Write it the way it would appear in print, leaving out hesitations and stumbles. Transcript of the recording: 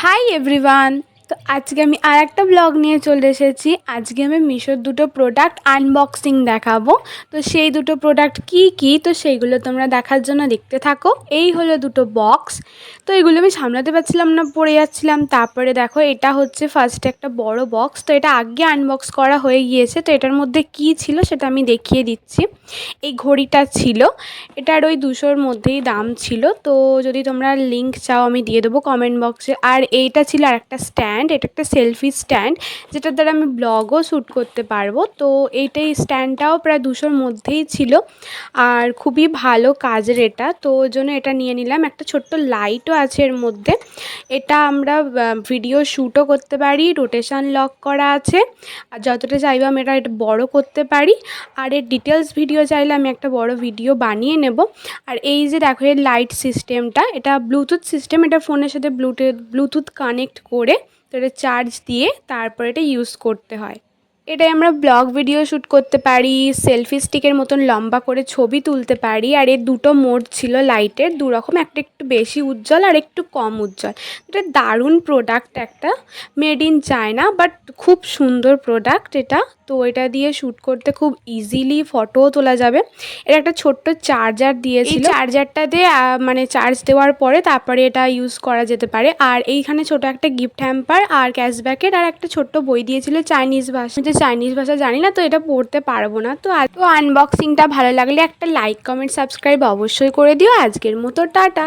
Hi everyone. তো আজকে আমি আর একটা ব্লগ নিয়ে চলে এসেছি। আজকে আমি মিশোর দুটো প্রোডাক্ট আনবক্সিং দেখাবো। তো সেই দুটো প্রোডাক্ট কি তো সেইগুলো তোমরা দেখার জন্য দেখতে থাকো। এই হলো দুটো বক্স। তো এগুলো আমি সামলাতে পারছিলাম না, পড়ে যাচ্ছিলাম। তারপরে দেখো এটা হচ্ছে ফার্স্টে একটা বড় বক্স। তো এটা আগে আনবক্স করা হয়ে গিয়েছে। তো এটার মধ্যে কি ছিল সেটা আমি দেখিয়ে দিচ্ছি। এই ঘড়িটা ছিল, এটার ওই 200-র মধ্যেই দাম ছিল। তো যদি তোমরা লিঙ্ক চাও আমি দিয়ে দেবো কমেন্ট বক্সে। আর এইটা ছিল আর একটা স্ট্যান্ড, এটা একটা সেলফি স্ট্যান্ড যেটার দ্বারা আমি ব্লগও শ্যুট করতে পারবো। তো এইটাই স্ট্যান্ডটাও প্রায় 200-র মধ্যেই ছিল আর খুবই ভালো কাজের এটা। তো ওই জন্য এটা নিয়ে নিলাম। একটা ছোট্ট লাইটও আছে এর মধ্যে। এটা আমরা ভিডিও শ্যুটও করতে পারি, রোটেশন লক করা আছে। আর যতটা চাইবো আমি এটা বড় করতে পারি। আর এর ডিটেলস ভিডিও চাইলে আমি একটা বড় ভিডিও বানিয়ে নেব। আর এই যে দেখো এর লাইট সিস্টেমটা, এটা ব্লুটুথ সিস্টেম। এটা ফোনের সাথে ব্লুটুথ কানেক্ট করে তো এটা চার্জ দিয়ে তারপর এটা ইউজ করতে হয়। এটাই আমরা ব্লগ ভিডিও শ্যুট করতে পারি, সেলফি স্টিকের মতন লম্বা করে ছবি তুলতে পারি। আর এর দুটো মোড ছিল লাইটের, দুরকম, একটা একটু বেশি উজ্জ্বল আর একটু কম উজ্জ্বল। এটা দারুণ প্রোডাক্ট, একটা মেড ইন চায়না, বাট খুব সুন্দর প্রোডাক্ট এটা। তো এটা দিয়ে শ্যুট করতে খুব ইজিলি ফটোও তোলা যাবে। এর একটা ছোট্ট চার্জার দিয়েছিল, এই চার্জারটা দিয়ে মানে চার্জ দেওয়ার পরে তারপরে এটা ইউজ করা যেতে পারে। আর এইখানে ছোট একটা গিফট হ্যাম্পার আর ক্যাশব্যাকের আর একটা ছোট্ট বই দিয়েছিল চাইনিজ ভাষা। চাইনিজ ভাষা জানি না, তো এটা পড়তে পারবো না। তো আনবক্সিংটা ভালো লাগলে একটা লাইক, কমেন্ট, সাবস্ক্রাইব অবশ্যই করে দিও। আজকের মতো টাটা।